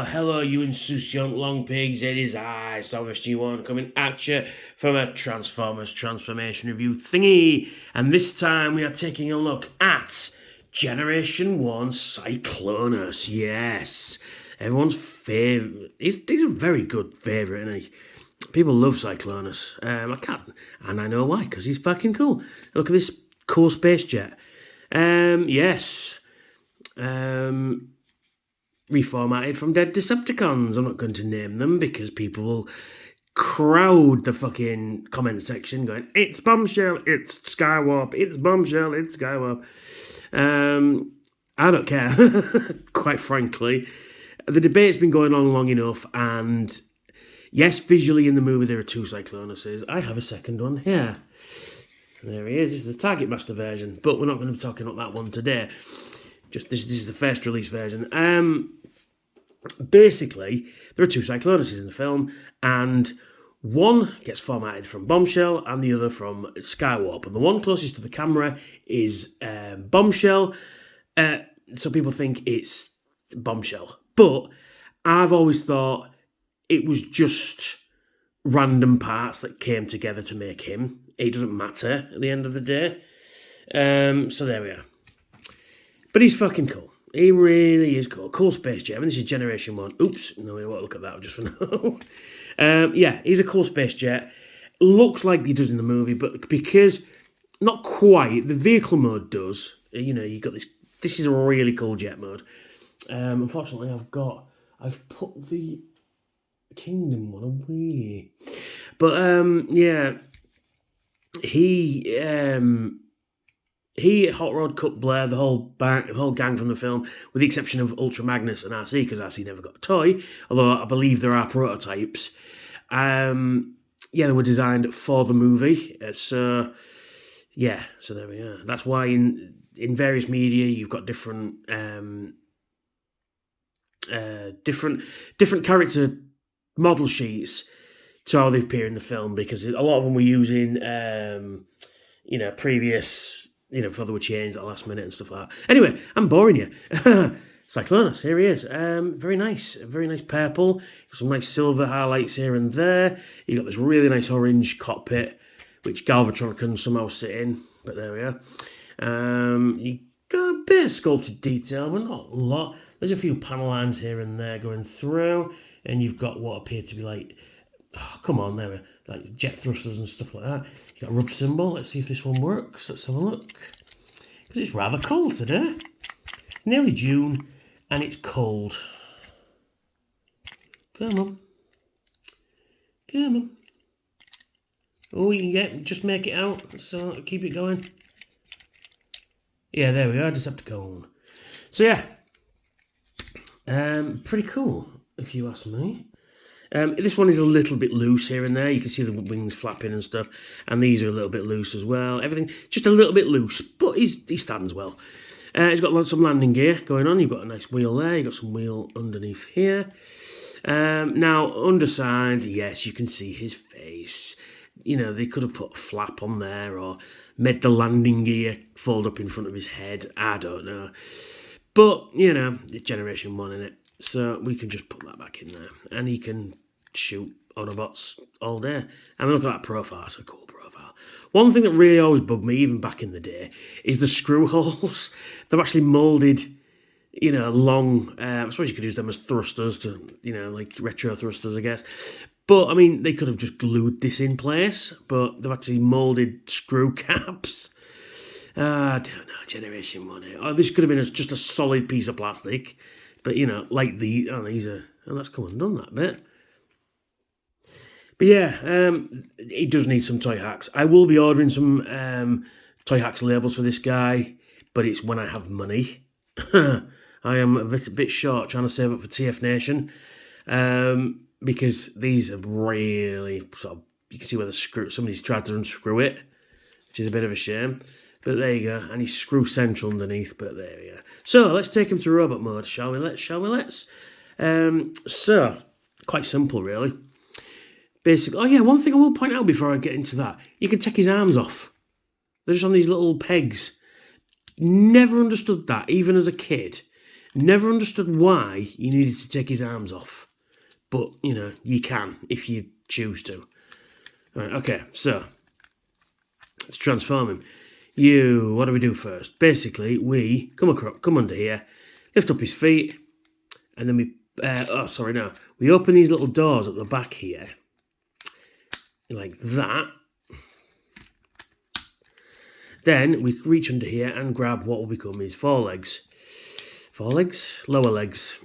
Well, hello, you insouciant long pigs. It is I, Salvage G1, coming at you from a Transformers transformation review thingy. And this time we are taking a look at Generation 1 Cyclonus. Yes, everyone's favourite. He's a very good favourite, isn't he? People love Cyclonus. I can't, and I know why, because he's fucking cool. Look at this cool space jet. Yes. Reformatted from dead Decepticons. I'm not going to name them because people will crowd the fucking comment section going, it's Bombshell, it's Skywarp, it's Bombshell, it's Skywarp. I don't care, quite frankly. The debate's been going on long enough, and yes, visually in the movie there are two Cyclonuses. I have a second one here. There he is. This is the Target Master version, but we're not going to be talking about that one today. Just this is the first release version. Basically, there are two Cyclonuses in the film, and one gets formatted from Bombshell and the other from Skywarp. And the one closest to the camera is Bombshell, so people think it's Bombshell. But I've always thought it was just random parts that came together to make him. It doesn't matter at the end of the day. So there we are. But he's fucking cool. He really is cool. Cool space jet. I mean, this is Generation 1. Oops. No, we won't look at that just for now. Yeah, he's a cool space jet. Looks like he does in the movie, but because, not quite, the vehicle mode does. You know, you've got this. This is a really cool jet mode. Unfortunately, I've put the Kingdom one away. But, yeah. He Hot Rod cut Blair, the whole gang from the film, with the exception of Ultra Magnus and RC, because RC never got a toy, although I believe there are prototypes. Yeah, they were designed for the movie. So there we are. That's why in various media you've got different character model sheets to how they appear in the film, because a lot of them were using previous, before they were changed at the last minute and stuff like that. Anyway, I'm boring you. Cyclonus, here he is. Very nice purple. Got some nice silver highlights here and there. You got this really nice orange cockpit, which Galvatron can somehow sit in. But there we are. You got a bit of sculpted detail, but not a lot. There's a few panel lines here and there going through, and you've got what appear to be like, oh, come on, there we are, like jet thrusters and stuff like that. You got a rub symbol. Let's see if this one works. Let's have a look. Because it's rather cold today. Nearly June, and it's cold. Come on. Oh, you can just make it out. So keep it going. Yeah, there we are, Decepticon. So yeah, pretty cool, if you ask me. This one is a little bit loose here and there. You can see the wings flapping and stuff. And these are a little bit loose as well. Everything just a little bit loose, but he stands well. He's got some landing gear going on. You've got a nice wheel there. You've got some wheel underneath here. Now, underside, yes, you can see his face. You know, they could have put a flap on there or made the landing gear fold up in front of his head. I don't know. But, it's Generation 1, isn't it? So we can just put that back in there. And he can shoot Autobots all day. I mean, look at that profile. It's a cool profile. One thing that really always bugged me, even back in the day, is the screw holes. They're actually moulded, long. I suppose you could use them as thrusters to, like retro thrusters, I guess. But, I mean, they could have just glued this in place. But they've actually moulded screw caps. I don't know, Generation 1. Oh, this could have been just a solid piece of plastic. But, like that's come undone, that bit. But yeah, it does need some toy hacks. I will be ordering some toy hacks labels for this guy, but it's when I have money. I am a bit short trying to save up for TF Nation, because these are really sort of, you can see where somebody's tried to unscrew it, which is a bit of a shame. But there you go, and he's screw central underneath, but there we go. So, let's take him to robot mode, shall we? Let's. So, quite simple, really. Basically, oh yeah, one thing I will point out before I get into that, you can take his arms off. They're just on these little pegs. Never understood that, even as a kid. Never understood why you needed to take his arms off. But, you know, you can if you choose to. Right, okay, so let's transform him. What do we do first? Basically, we come under here, lift up his feet, and then we open these little doors at the back here, like that. Then we reach under here and grab what will become his lower legs,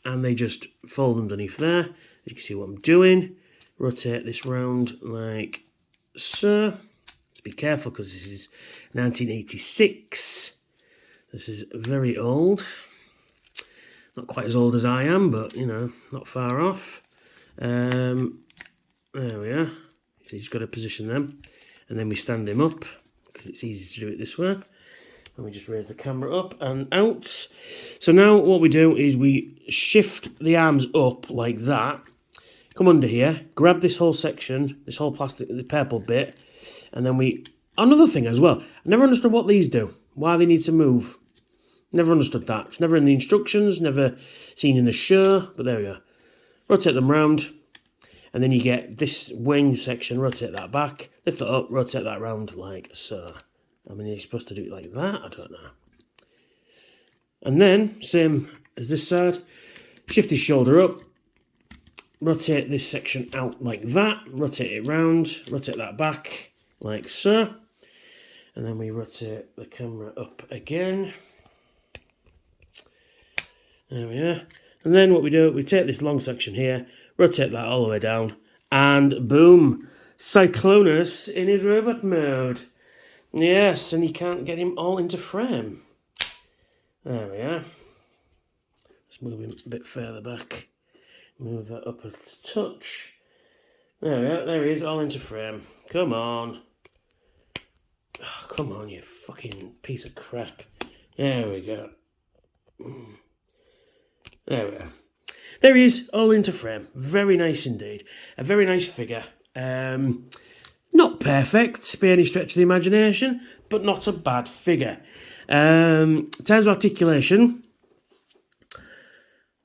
and they just fold underneath there. As you can see what I'm doing, rotate this round like so. Let's be careful because this is 1986. This is very old. Not quite as old as I am, but, you know, not far off. There we are. So you just got to position them, and then we stand him up because it's easy to do it this way. And we just raise the camera up and out. So now what we do is we shift the arms up like that. Come under here, grab this whole section, this whole plastic, the purple bit, and then another thing as well. I never understood what these do, why they need to move. Never understood that. It's never in the instructions, never seen in the show, but there we go. Rotate them round, and then you get this wing section, rotate that back, lift it up, rotate that round like so. I mean, you're supposed to do it like that? I don't know. And then, same as this side, shift his shoulder up, rotate this section out like that, rotate it round, rotate that back like so. And then we rotate the camera up again. There we are. And then what we do, we take this long section here, rotate that all the way down, and boom, Cyclonus in his robot mode. Yes, and you can't get him all into frame. There we are. Let's move him a bit further back. Move that up a touch. There we are, there he is, all into frame. Come on. Oh, come on, you fucking piece of crap. There we go. There we are. There he is, all into frame. Very nice indeed. A very nice figure. Not perfect by any stretch of the imagination, but not a bad figure. In terms of articulation,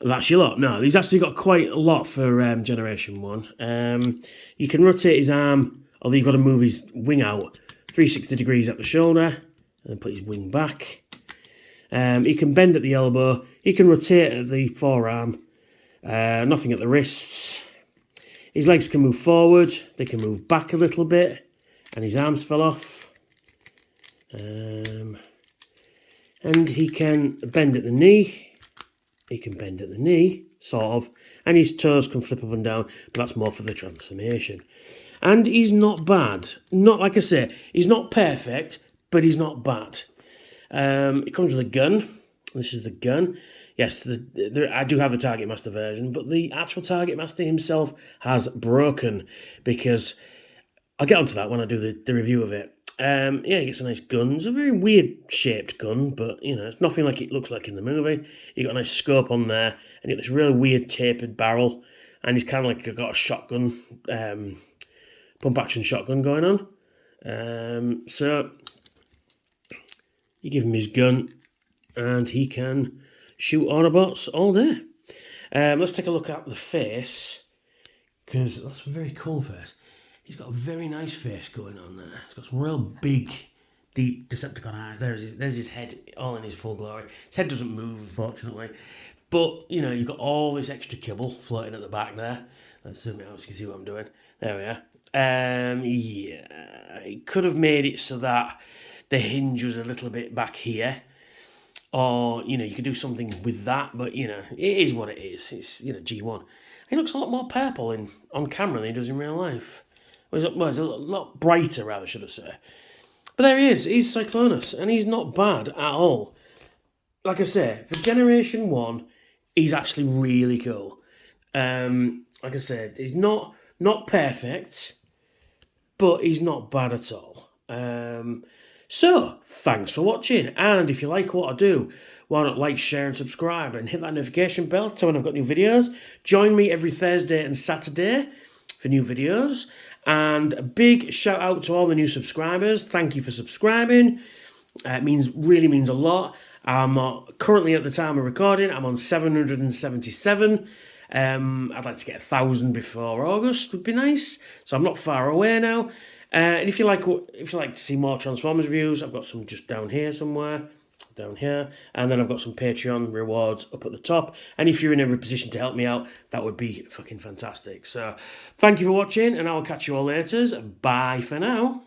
that's your lot. No, he's actually got quite a lot for Generation 1. You can rotate his arm, although you've got to move his wing out 360 degrees at the shoulder, and put his wing back. He can bend at the elbow, he can rotate at the forearm, nothing at the wrists. His legs can move forward, they can move back a little bit, and his arms fell off. And he can bend at the knee. He can bend at the knee, sort of, and his toes can flip up and down, but that's more for the transformation. And he's not bad. Not, like I say, he's not perfect, but he's not bad. It comes with a gun. This is the gun. Yes, I do have the Target Master version, but the actual Target Master himself has broken, because I'll get onto that when I do the review of it. Yeah, he gets a nice gun. It's a very weird shaped gun, but, you know, it's nothing like it looks like in the movie. You got a nice scope on there, and you get this really weird tapered barrel, and he's kind of like got a shotgun, pump action shotgun going on. So you give him his gun, and he can shoot Autobots all day. Let's take a look at the face, because that's a very cool face. He's got a very nice face going on there. He's got some real big, deep Decepticon eyes. There's his head, all in his full glory. His head doesn't move, unfortunately. But, you know, you've got all this extra kibble floating at the back there. Let's zoom it out so you can see what I'm doing. There we are. Yeah, he could have made it so that the hinge was a little bit back here. Or, you know, you could do something with that. But, you know, it is what it is. It's, you know, G1. He looks a lot more purple on camera than he does in real life. Well, he's a lot brighter, rather, should I say. But there he is. He's Cyclonus, and he's not bad at all. Like I say, for Generation 1, he's actually really cool. Like I said, he's not perfect, but he's not bad at all. So, thanks for watching. And if you like what I do, why not like, share, and subscribe, and hit that notification bell so when I've got new videos. Join me every Thursday and Saturday for new videos. And a big shout out to all the new subscribers. Thank you for subscribing. It really means a lot. I'm currently, at the time of recording, I'm on 777. I'd like to get 1,000 before August, would be nice. So I'm not far away now. And if you like to see more Transformers reviews, I've got some just down here somewhere, down here, and then I've got some Patreon rewards up at the top. And if you're in a position to help me out, that would be fucking fantastic. So thank you for watching, and I'll catch you all later. Bye for now.